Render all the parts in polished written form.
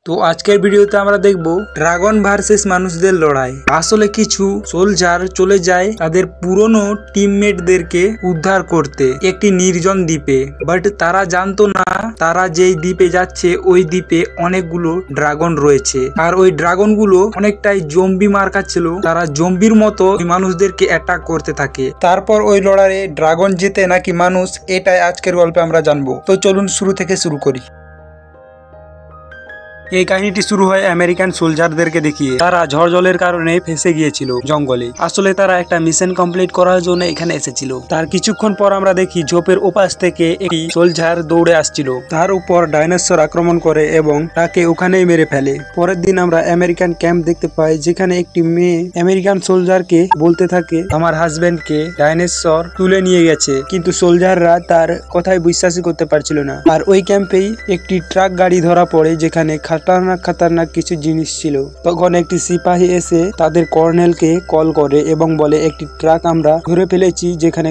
তো আজকের ভিডিওতে আমরা দেখব ড্রাগন ভার্সেস মানুষদের লড়াই। আসলে কিছু সোলজার চলে যায় তাদের পুরনো টিমমেটদেরকে উদ্ধার করতে একটি নির্জন দ্বীপে, বাট তারা জানতো না তারা যেই দ্বীপে যাচ্ছে ওই দ্বীপে অনেকগুলো ড্রাগন রয়েছে, আর ওই ড্রাগনগুলো অনেকটাই জম্বি মার্কা ছিল। তারা জম্বির মতো মানুষদেরকে অ্যাটাক করতে থাকে। তারপর ওই লড়াইয়ে ড্রাগন জিতে নাকি মানুষ, এটাই আজকের গল্পে আমরা জানবো। তো চলুন শুরু থেকে শুরু করি। এই কাহিনীটি শুরু হয় আমেরিকান সোলজারদেরকে দেখিয়ে। তারা ঝড় জলের কারণে ফেসে গিয়েছিল জঙ্গলে। আসলে তারা একটা মিশন কমপ্লিট করার জন্য এখানে এসেছিল। তার কিছুক্ষণ পর আমরা দেখি ঝোপের ওপাশ থেকে একটি সোলজার দৌড়ে আসছিল। তার উপর ডাইনোসর আক্রমণ করে এবং তাকে ওখানেই মেরে ফেলে। পরের দিন আমরা আমেরিকান ক্যাম্প দেখতে পাই, যেখানে একটি মেয়ে আমেরিকান সোলজারকে বলতে থাকে আমার হাজবেন্ডকে ডাইনোসর তুলে নিয়ে গেছে, কিন্তু সোলজাররা তার কথায় বিশ্বাসই করতে পারছিল না। আর ওই ক্যাম্পেই একটি ট্রাক গাড়ি ধরা পড়ে, যেখানে খাতারনাক কিছু জিনিস ছিল। তখন একটি সিপাহী এসে তাদের কর্নেলকে কল করে এবং বলে একটি ট্রাক আমরা ধরে ফেলেছি যেখানে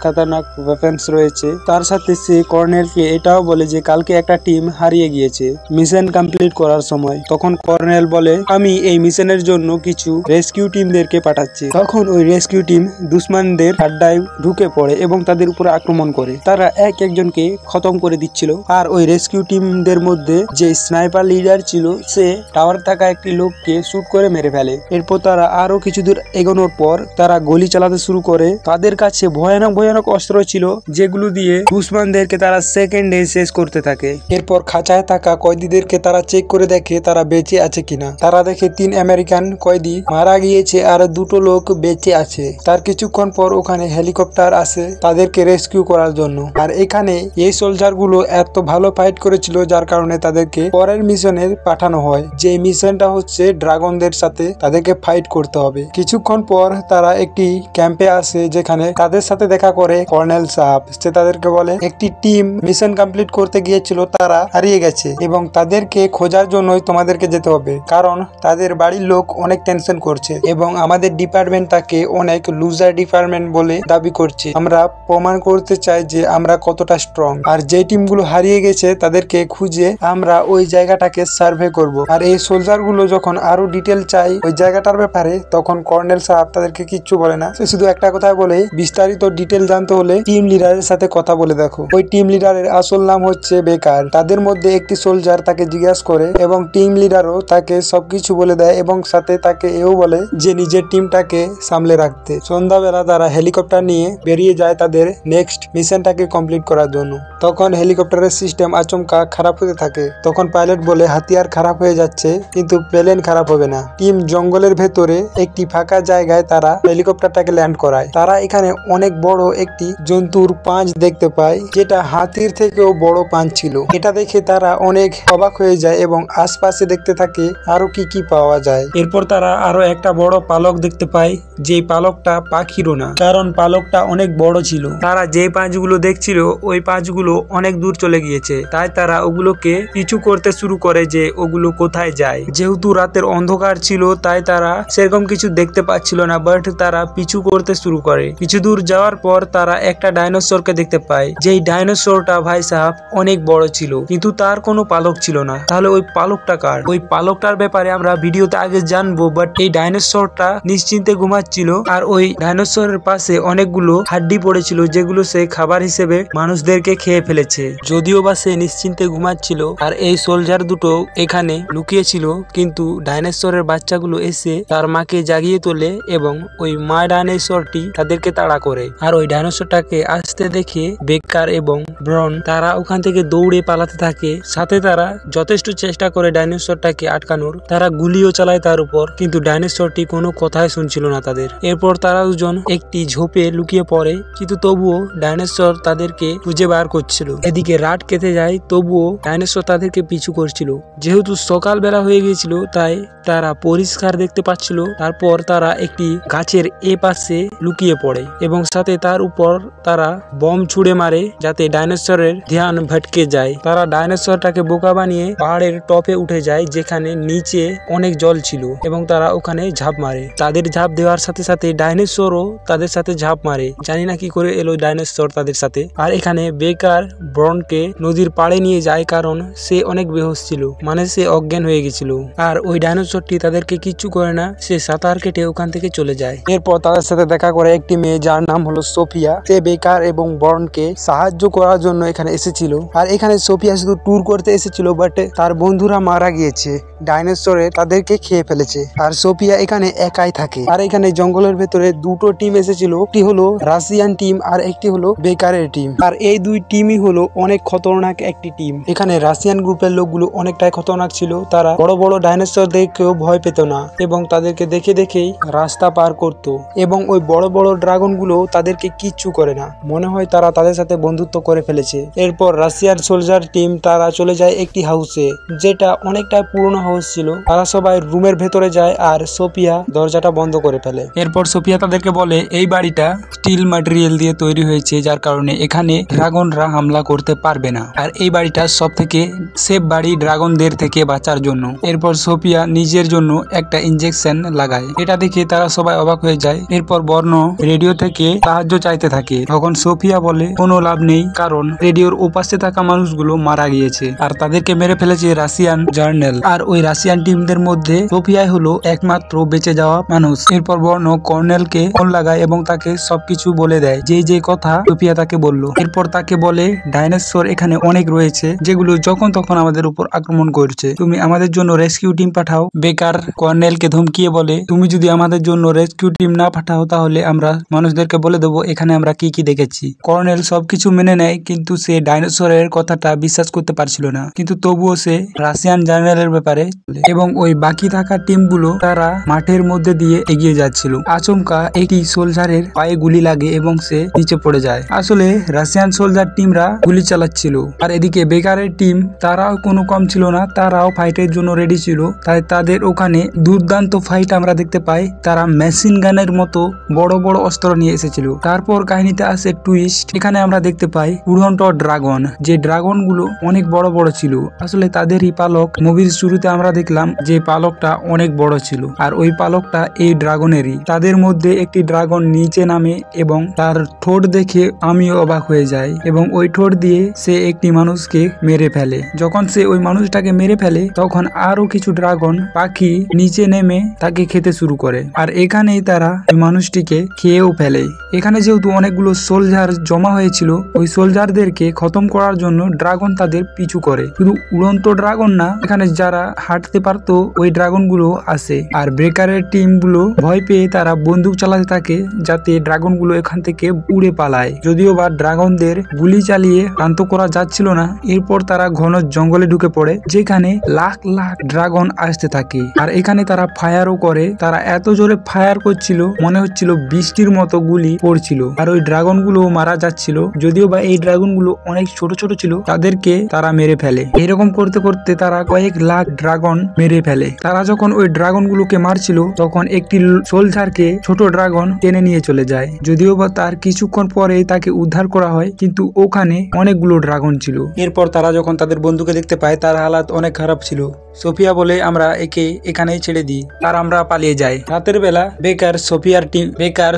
খাতারনাক ওয়েপন্স রয়েছে। তার সাথে সে কর্নেলকে এটাও বলে যে কালকে একটা টিম হারিয়ে গিয়েছে মিশন কমপ্লিট করার সময়। তখন কর্নেল বলে আমি এই মিশনের জন্য কিছু রেস্কিউ টিমদেরকে পাঠাচ্ছি। তখন ওই রেস্কিউ টিম দুশ্মনদের আড্ডায় ঢুকে পড়ে এবং তাদের উপরে আক্রমণ করে। তারা একজনকে খতম করে দিচ্ছিল। আর ওই রেস্কিউ টিমদের মধ্যে যে স্নাইপার লিডার ছিল সে টাওয়ার থাকা একটি লোককে শুট করে মেরে ফেলে। এরপর তারা আরো কিছু দূর এগোনোর পর তারা গুলি চালাতে শুরু করে। তাদের কাছে ভয়ানক অস্ত্র ছিল, যেগুলো দিয়ে দুশ্মনদেরকে তারা সেকেন্ডে শেষ করতে থাকে। এরপর খাঁচায় থাকা কয়েদিদেরকে তারা চেক করে দেখে তারা বেঁচে আছে কিনা। তারা দেখে 3 আমেরিকান কয়েদি মারা গিয়েছে আর 2টো লোক বেঁচে আছে। তার কিছুক্ষণ পর ওখানে হেলিকপ্টার আসে তাদেরকে রেস্কিউ করার জন্য। আর এখানে এই সোলজার গুলো এত ভালো ফাইট করেছিল যার কারণে তাদেরকে পরের মিশনে পাঠানো হয়, যে মিশনটা হচ্ছে ড্রাগনদের সাথে তাদেরকে ফাইট করতে হবে। কিছুক্ষণ পর তারা একটি ক্যাম্পে আসে, যেখানে তাদের সাথে দেখা করে কর্নেল সাহেব। সে তাদেরকে বলে একটি টিম মিশন কমপ্লিট করতে গিয়েছিল, তারা হারিয়ে গেছে এবং তাদেরকে খোঁজার জন্যই তোমাদেরকে যেতে হবে, কারণ তাদের বাড়ির লোক অনেক টেনশন করছে এবং আমাদের ডিপার্টমেন্ট তাকে অনেক লুজার ডিপার্টমেন্ট বলে দাবি করছে। আমরা প্রমাণ করতে চাই যে আমরা কতটা স্ট্রং, আর যে টিমগুলো হারিয়ে গেছে তাদেরকে খুঁজে আমরা ওই জায়গাটাকে সার্ভে করব। আর এই সোলজার গুলো যখন আরো ডিটেল চাই ওই জায়গাটার ব্যাপারে, তখন কর্নেল সাহেব তাদেরকে কিচ্ছু বলে না। সে শুধু একটা কথা বলে বিস্তারিত ডিটেল জানতে হলে টিম লিডারের সাথে কথা বলে দেখো। ওই টিম লিডারের আসল নাম হচ্ছে বেকার। তাদের মধ্যে একটি সোলজার তাকে জিজ্ঞাসা করে এবং টিম লিডারও তাকে সবকিছু বলে দেয় এবং সাথে তাকে এও বলে যে নিজের টিমটাকে সামলে রাখতে। সন্ধ্যাবেলা তারা হেলিকপ্টার নিয়ে বেরিয়ে যায় তাদের নেক্সট মিশনটাকে কমপ্লিট করার জন্য। তখন হেলিকপ্টারের সিস্টেম আচমকা খারাপ হতে থাকে। তখন পাইলট বলে হাতিয়ার খারাপ হয়ে যাচ্ছে, কিন্তু প্লেন খারাপ হবে না। টিম জঙ্গলের ভেতরে একটি ফাঁকা জায়গায় তারা হেলিকপ্টারটাকে ল্যান্ড করায়। তারা এখানে অনেক বড় একটি জন্তুর পাঁচ দেখতে পায়, যেটা হাতির থেকেও বড় পাঁচ ছিল। এটা দেখে তারা অনেক অবাক হয়ে যায় এবং আশপাশে দেখতে থাকে আরো কি পাওয়া যায়। এরপর তারা আরো একটা বড় পালক দেখতে পায়, যে পালকটা পাখিরও না, কারণ পালকটা অনেক বড় ছিল। তারা যে পাঁচগুলো দেখছিল ওই পাঁচগুলো অনেক দূর চলে গিয়েছে, তাই তারা ওগুলোকে পিছু করতে শুরু করে যে ওগুলো কোথায় যায়। যেহেতু রাতের অন্ধকার ছিল তাই তারা সেরকম কিছু দেখতে পাচ্ছিল না, বাট তারা পিছু করতে শুরু করে। কিছু দূর যাওয়ার পর তারা একটা ডাইনোসরকে দেখতে পায়, যেই ডাইনোসরটা ভাই সাহেব অনেক বড় ছিল, কিন্তু তার কোনো পালক ছিল না। তাহলে ওই পালকটা কার? ওই পালকটার ব্যাপারে আমরা ভিডিওতে আগে জানবো, বাট এই ডাইনোসরটা নিশ্চিন্তে ঘুমাচ্ছিল আর ওই ডাইনোসরের পাশে অনেকগুলো হাড্ডি পড়েছিল, যেগুলো সে খাবার হিসেবে মানুষদেরকে খেয়ে ফেলেছে। যদিও বা সে নিশ্চিন্তে ঘুমাচ্ছিল আর এই সোলজার দুটো এখানে লুকিয়ে ছিল, কিন্তু ডাইনোসরের বাচ্চাগুলো এসে তার মাকে জাগিয়ে তোলে এবং ওই মা ডাইনোসরটি তাদেরকে তাড়া করে। আর ওই ডাইনোসরটাকে আসতে দেখে বেকার এবং ব্রন তারা ওখান থেকে দৌড়ে পালাতে থাকে। সাথে তারা যথেষ্ট চেষ্টা করে ডাইনোসরটাকে আটকানোর। তারা গুলিও চালায় তার উপর, কিন্তু ডাইনোসরটি কোনো কথাই শুনছিল না তাদের। এরপর তারা দুজন একটি ঝোপে লুকিয়ে পড়ে, কিন্তু তবুও ডাইনোসর তাদেরকে খুঁজে বার করছিল। এদিকে রাত কেটে যায়, তবুও ডাইনোসর তাদেরকে পিছু করছিল। যেহেতু সকালবেলা হয়ে গিয়েছিল তাই তারা পরিষ্কার দেখতে পাচ্ছিল। তারপর তারা একটি গাছের এ পাশে লুকিয়ে পড়ে এবং সাথে তার উপর তারা বম ছুড়ে মারে, যাতে ডাইনোসরের ধ্যান ভটকে যায়। তারা ডাইনোসরটাকে বোকা বানিয়ে পাহাড়ের টপে উঠে যায়, যেখানে নিচে অনেক জল ছিল, এবং তারা ওখানে ঝাঁপ মারে। তাদের ঝাঁপ দেওয়ার সাথে সাথে ডাইনোসরও তাদের সাথে ঝাঁপ মারে। জানি না কি করে এলো ডাইনোসর তাদের সাথে। আর এখানে বেকার ব্রনকে নদীর পাড়ে নিয়ে যায়, কারণ সে অনেক বেহুশ ছিল। মানে সে অজ্ঞান হয়ে গেছিল। আর ওই ডাইনোসরটি তাদেরকে কিচ্ছু করে না, সে সাঁতার কেটে ওখান থেকে চলে যায়। এরপর তাদের সাথে দেখা করে একটি মেয়ে যার নাম হলো সোফিয়া। সে বেকার এবং বর্নকে সাহায্য করার জন্য এখানে এসেছিল। আর এখানে সোফিয়া শুধু ট্যুর করতে এসেছিল, বাট তার বন্ধুরা মারা গিয়েছে, ডাইনোসরে তাদেরকে খেয়ে ফেলেছে। আর সোফিয়া এখানে একাই থাকে। আর এখানে জঙ্গলের ভেতরে দুটো টিম এসেছিল, একটি হলো রাশিয়ান টিম আর একটি হলো বেকারের টিম। আর এই দুই টিমই হলো অনেক খতরনাক একটি টিম। এখানে রাশিয়ান গ্রুপের লোকগুলো অনেকটাই খতরনাক ছিল। তারা বড় বড় ডাইনোসর দেখেও ভয় পেত না এবং তাদেরকে দেখে দেখেই রাস্তা পার করত, এবং ওই বড় বড় ড্রাগন গুলো তাদেরকে কিচ্ছু করে না। মনে হয় তারা তাদের সাথে বন্ধুত্ব করে ফেলেছে। এরপর রাশিয়ার সোলজার টিম তারা চলে যায় একটি হাউসে, যেটা অনেকটা পুরনো হাউস ছিল। তারা সবাই রুমের ভেতরে যায় আর সোফিয়া দরজাটা বন্ধ করে ফেলে। এরপর সোফিয়া তাদেরকে বলে এই বাড়িটা স্টিল ম্যাটেরিয়াল দিয়ে তৈরি হয়েছে, যার কারণে এখানে ড্রাগনরা হামলা করতে পারবে না। আর এই বাড়িটা সব থেকে সেফ বাড়ি ড্রাগনদের থেকে বাঁচার জন্য। এরপর সোফিয়া নিজের জন্য একটা ইনজেকশন লাগায়। এটা দেখে তারা সবাই অবাক হয়ে যায়। এরপর বর্ণ রেডিও থেকে সাহায্য চাইতে থাকে। তখন সোফিয়া বলে কোনো লাভ নেই, কারণ রেডিওর ওপাশে থাকা মানুষগুলো মারা গিয়েছে আর তাদেরকে মেরে ফেলেছে রাশিয়ান জার্নাল। আর ওই রাশিয়ান টিমদের মধ্যে সোফিয়াই হলো একমাত্র বেঁচে যাওয়া মানুষ। এরপর বর্ণ কর্নেলকে ফোন লাগায় এবং তাকে সবকিছু বলে দেয়, যে কথা সোফিয়া তাকে বলল। এরপর তাকে বলে ডাইনোসর এখানে অনেক রয়েছে, যেগুলো যখন তখন আমাদের উপর আক্রমণ করছে। তুমি আমাদের জন্য রেস্কিউ টিম পাঠাও। বেকার কর্নেলকে ধমকিয়ে বলে তুমি যদি আমাদের জন্য রেস্কিউ টিম না পাঠাও তাহলে আমরা মানুষদেরকে বলে দেবো এখানে আমরা কি কি দেখেছি। কর্নেল সবকিছু মেনে নেয়, কিন্তু সে ডাইনোসরের কথাটা বিশ্বাস করতে পারছিল না। কিন্তু তবুও সে রাশিয়ান জার্নালের ব্যাপারে, এবং ওই বাকি থাকা টিমগুলো তারা মাঠের মধ্যে দিয়ে এগিয়ে যাচ্ছিল। আচমকা একটি সোলজারের পায়ে গুলি লাগে এবং সে নিচে পড়ে যায়। আসলে রাশিয়ান সোলজার টিমরা গুলি চালাচ্ছিল। আর এদিকে বেকারের টিম তারাও কোনো কম ছিল না, তারাও ফাইটের জন্য রেডি ছিল। তাই তাদের ওখানে দুর্দান্ত ফাইট আমরা দেখতে পাই। তারা মেশিন গানের মতো বড় বড় অস্ত্র নিয়ে এসেছিল। তারপর কাহিনীতে আসে টুইস্ট। এখানে আমরা দেখতে পাই উড়ন্ত ড্রাগন, যে ড্রাগন গুলো অনেক বড় বড় ছিল। আসলে তাদেরই পালক। মুভির শুরুতে আমরা দেখলাম যে পালকটা অনেক বড় ছিল, আর ওই পালকটা এই ড্রাগনেরই। তাদের মধ্যে একটি ড্রাগন নিচে নামে এবং তার ঠোঁট দেখে আমিও অবাক হয়ে যাই, এবং ওই ঠোঁট দিয়ে সে একটি মানুষকে মেরে ফেলে। যখন সে ওই মানুষটাকে মেরে ফেলে তখন আরো কিছু ড্রাগন পাখি নিচে নেমে তাকে খেতে শুরু করে। আর এখানেই তারা ওই মানুষটিকে খেয়েও ফেলে। এখানে যেহেতু অনেকগুলো সোলজার জমা হয়েছিল, ওই সোলজারদেরকে খতম করার জন্য ড্রাগন তাদের পিছু করে। শুধু উড়ন্ত ড্রাগন না, এখানে যারা হাঁটতে পারতো ওই ড্রাগন গুলো আসে। আর ব্রেকারের টিম গুলো ভয় পেয়ে তারা বন্দুক চালাতে থাকে যাতে ড্রাগন গুলো এখান থেকে উড়ে পালায়। যদিও বা ড্রাগনদের গুলি চালিয়ে শান্ত করা যাচ্ছিল না। এরপর তারা ঘন জঙ্গলে ঢুকে পড়ে, যেখানে লাখ লাখ ড্রাগন আসতে থাকে। আর এখানে তারা ফায়ারও করে। তারা এত জোরে ফায়ার করছিল, মনে হচ্ছিল বৃষ্টির মতো গুলি পড়ছিল। আর ওই ড্রাগন গুলো মারা যাচ্ছিল। যদিও বা এই ড্রাগন গুলো অনেক ছোট ছোট ছিল, তাদেরকে তারা মেরে ফেলে। এরকম করতে করতে তারা কয়েক লাখ ড্রাগন মেরে ফেলে। তারা যখন ওই ড্রাগন গুলোকে মারছিল তখন একটি সোলজারকে ছোট ড্রাগন টেনে নিয়ে চলে যায়। যদিও বা তার কিছুক্ষণ পরেই তাকে উদ্ধার করা হয়, কিন্তু ওখানে অনেকগুলো ড্রাগন ছিল। এরপর তারা যখন তাদের বন্ধুকে দেখতে পায় তার হালাত অনেক খারাপ ছিল। সোফিয়া বলে আমরা একে এখানেই ছেড়ে দিই, আর আমরা পালিয়ে যাই। রাতের বেলা বেকার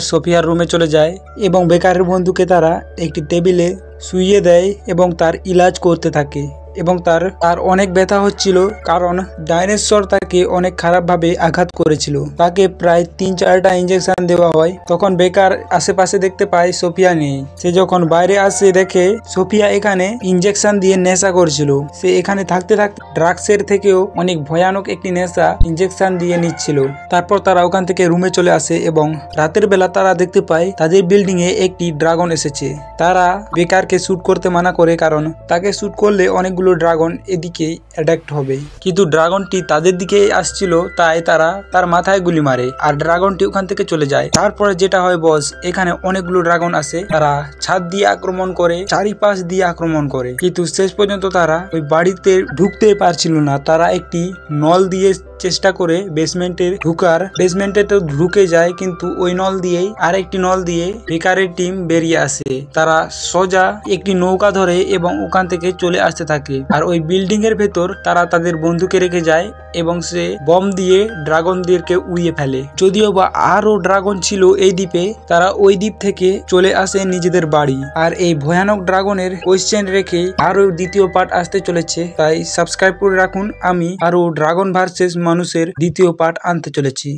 সোফিয়ার রুমে চলে যায় এবং বেকারের বন্ধুকে তারা একটি টেবিলে শুইয়ে দেয় এবং তার ইলাজ করতে থাকে। এবং তার অনেক ব্যথা হচ্ছিল, কারণ ডাইনোসর তাকে অনেক খারাপ ভাবে আঘাত করেছিল। তাকে প্রায় 3-4টা ইঞ্জেকশন দেওয়া হয়। তখন বেকার আশেপাশে দেখতে পায় সোফিয়া নেই। সে যখন বাইরে আসে দেখে সোফিয়া এখানে ইঞ্জেকশন দিয়ে নেশা করছিল। সে এখানে থাকতে থাকতে ড্রাগসের থেকেও অনেক ভয়ানক একটি নেশা ইঞ্জেকশন দিয়ে নিচ্ছিল। তারপর তারা ওখান থেকে রুমে চলে আসে এবং রাতের বেলা তারা দেখতে পায় তাদের বিল্ডিং এ একটি ড্রাগন এসেছে। তারা বেকারকে শুট করতে মানা করে, কারণ তাকে শুট করলে অনেকগুলো ড্রাগন এদিকে অ্যাটাক হবে। কিন্তু ড্রাগনটি তাদের দিকে আসছিল, তাই তারা তার মাথায় গুলি মারে আর ড্রাগনটি ওখান থেকে চলে যায়। তারপরে যেটা হয় বস, এখানে অনেকগুলো ড্রাগন আসে। তারা ছাদ দিয়ে আক্রমণ করে, চারিপাশ দিয়ে আক্রমণ করে, কিন্তু শেষ পর্যন্ত তারা ওই বাড়িতে ঢুকতে পারছিল না। তারা একটি নল দিয়ে চেষ্টা করে বেসমেন্টে তো ঢুকে যায়, কিন্তু ওই নল দিয়েই আরেকটি নল দিয়ে হ্যাকারের টিম বেরিয়ে আসে। তারা সোজা একটি নৌকা ধরে এবং ওখান থেকে চলে আসতে থাকে। আর ওই বিল্ডিং এর ভেতর তারা তাদের বন্ধুকে রেখে যায় এবং সে বম দিয়ে ড্রাগনদেরকে উড়িয়ে ফেলে। যদিও বা আরো ড্রাগন ছিল এই দ্বীপে, তারা ওই দ্বীপ থেকে চলে আসে নিজেদের বাড়ি। আর এই ভয়ানক ড্রাগনের কোয়েশ্চেন রেখে আরো দ্বিতীয় পার্ট আসতে চলেছে, তাই সাবস্ক্রাইব করে রাখুন। আমি আরো ড্রাগন ভার্সেস মানুষের দ্বিতীয় পার্ট আনতে চলেছি।